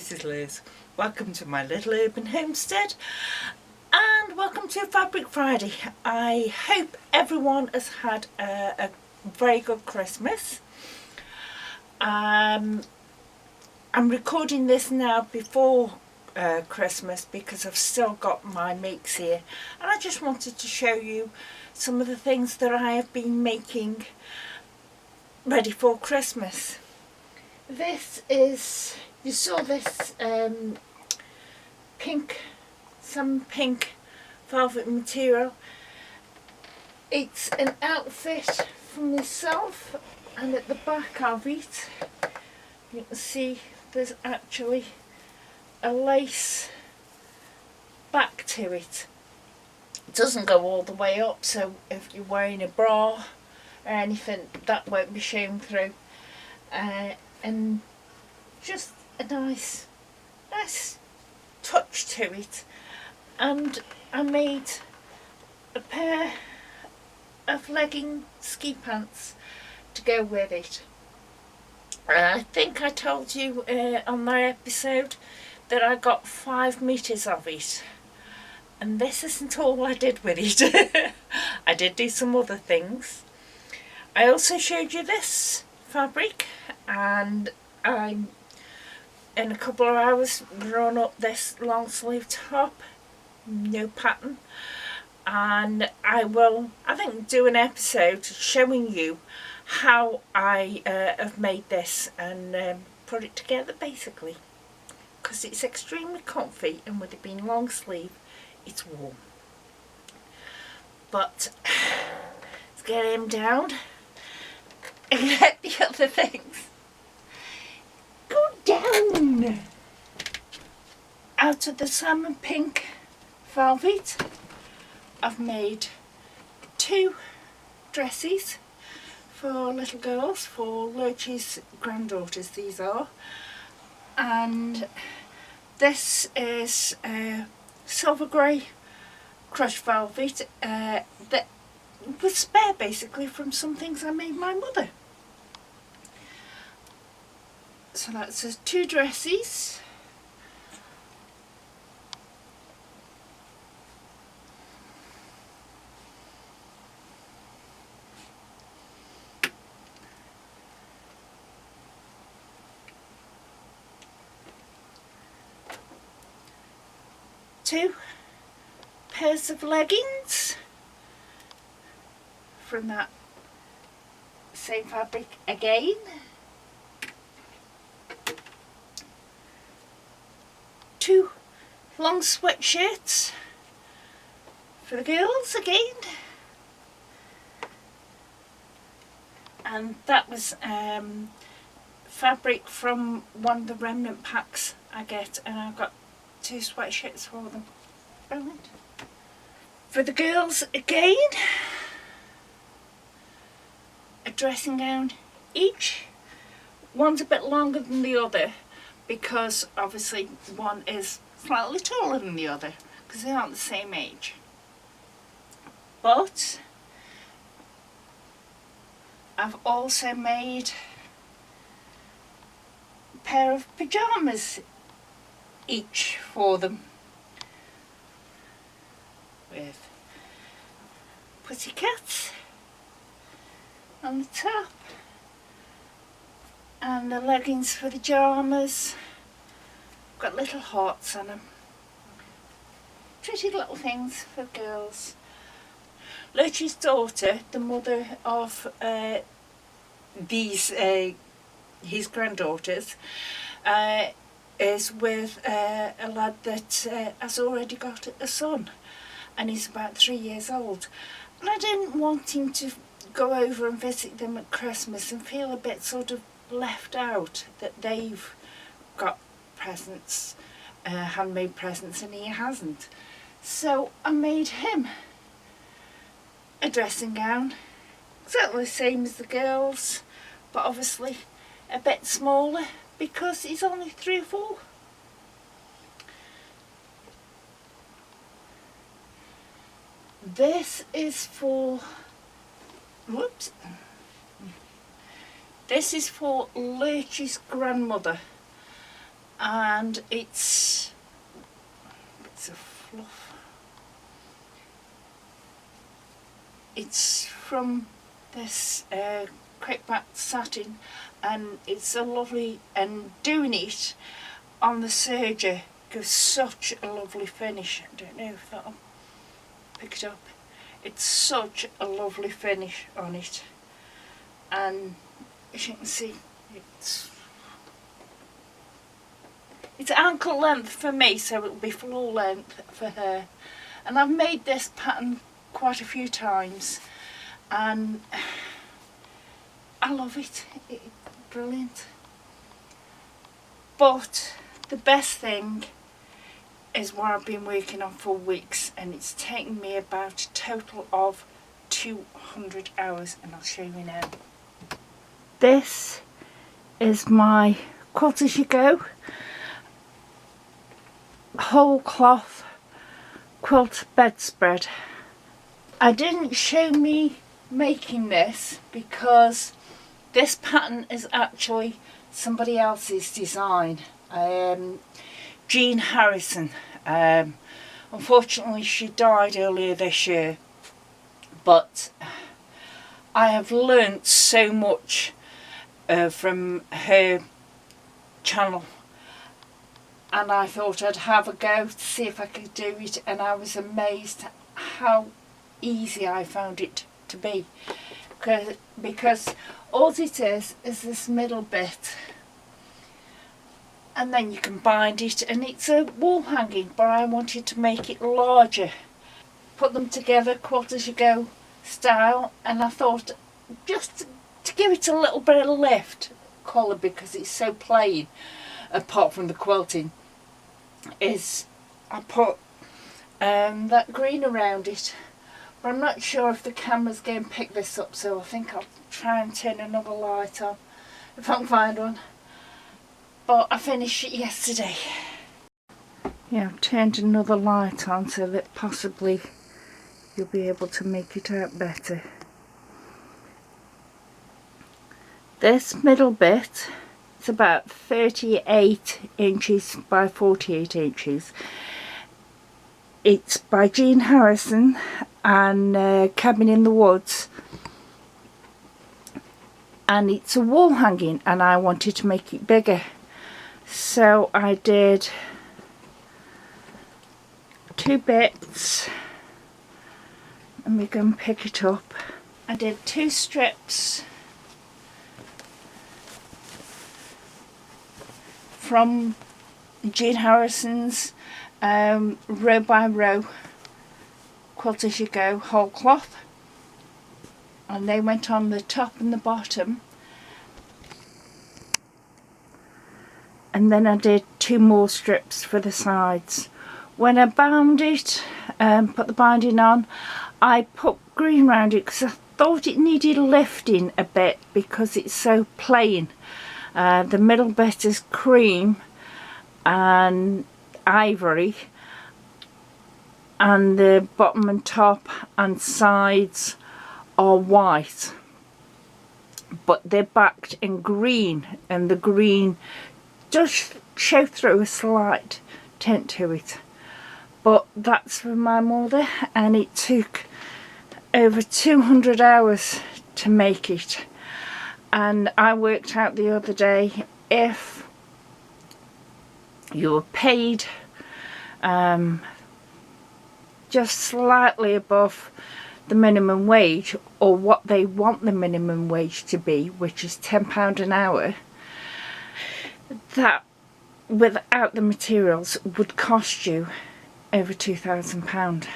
this is Liz. Welcome to my little urban homestead and welcome to Fabric Friday. I hope everyone has had a very good Christmas. I'm recording this now before Christmas because I've still got my makes here, and I just wanted to show you some of the things that I have been making ready for Christmas. This is, you saw this some pink velvet material. It's an outfit for myself, and at the back of it you can see there's actually a lace back to it. It doesn't go all the way up, so if you're wearing a bra or anything, that won't be shown through. And just a nice touch to it. And I made a pair of legging ski pants to go with it. I think I told you on my episode that I got 5 meters of it, and this isn't all I did with it. I did do some other things. I also showed you this fabric, and I'm in a couple of hours drawn up this long sleeve top, no pattern, and I will, I think, do an episode showing you how I have made this and put it together, basically, because it's extremely comfy, and with it being long sleeve it's warm. But let's get him down and get the other things. Go down! Out of the salmon pink velvet I've made 2 dresses for little girls, for Lurch's granddaughters these are, and this is silver grey crushed velvet that was spare basically from some things I made my mother. So that's 2 dresses. Two pairs of leggings from that same fabric again. 2 long sweatshirts for the girls again, and that was fabric from one of the remnant packs I get, and I've got 2 sweatshirts for them. Brilliant. For the girls again, a dressing gown each. One's a bit longer than the other because obviously one is slightly taller than the other because they aren't the same age. But I've also made a pair of pyjamas each for them, with pussycats on the top, and the leggings for the pyjamas. Got little hearts on them. Pretty little things for girls. Lurch's daughter, the mother of his granddaughters, is with a lad that has already got a son, and he's about 3 years old, and I didn't want him to go over and visit them at Christmas and feel a bit sort of left out, that they've got presents, handmade presents, and he hasn't. So I made him a dressing gown exactly the same as the girls, but obviously a bit smaller because he's only 3 or 4. This is for, whoops, this is for Lurch's grandmother, and it's bits of fluff. It's from this crepeback satin, and it's so lovely, and doing it on the serger gives such a lovely finish. I don't know if that'll pick it up. It's such a lovely finish on it, and as you can see, it's ankle length for me, so it'll be floor length for her. And I've made this pattern quite a few times, and I love it. It's brilliant. But the best thing is what I've been working on for weeks, and it's taken me about a total of 200 hours, and I'll show you now. This is my Quilt As You Go whole cloth quilt bedspread. I didn't show me making this because this pattern is actually somebody else's design. Jean Harrison. Unfortunately she died earlier this year, but I have learnt so much from her channel, and I thought I'd have a go to see if I could do it, and I was amazed how easy I found it to be, because all it is this middle bit, and then you can bind it, and it's a wall hanging, but I wanted to make it larger. Put them together Quilt As You Go style, and I thought just to give it a little bit of lift colour, because it's so plain apart from the quilting, is I put that green around it, but I'm not sure if the camera's going to pick this up, so I think I'll try and turn another light on if I can find one. But I finished it yesterday. Yeah, I've turned another light on so that possibly you'll be able to make it out better. This middle bit is about 38 inches by 48 inches. It's by Jean Harrison and Cabin in the Woods, and it's a wall hanging, and I wanted to make it bigger, so I did 2 bits. Let me go and pick it up. I did 2 strips from Jean Harrison's row by row Quilt As You Go whole cloth, and they went on the top and the bottom, and then I did 2 more strips for the sides. When I bound it and put the binding on, I put green round it because I thought it needed lifting a bit because it's so plain. The middle bit is cream and ivory, and the bottom and top and sides are white, but they're backed in green, and the green does show through a slight tint to it. But that's for my mother, and it took over 200 hours to make it. And I worked out the other day, if you were paid just slightly above the minimum wage, or what they want the minimum wage to be, which is £10 an hour, that without the materials would cost you over £2,000.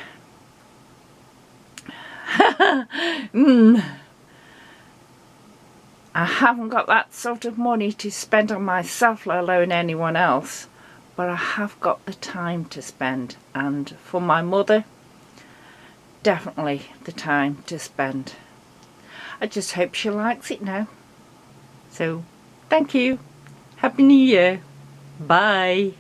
I haven't got that sort of money to spend on myself, let alone anyone else, but I have got the time to spend, and for my mother, definitely the time to spend. I just hope she likes it now. So, thank you. Happy New Year. Bye.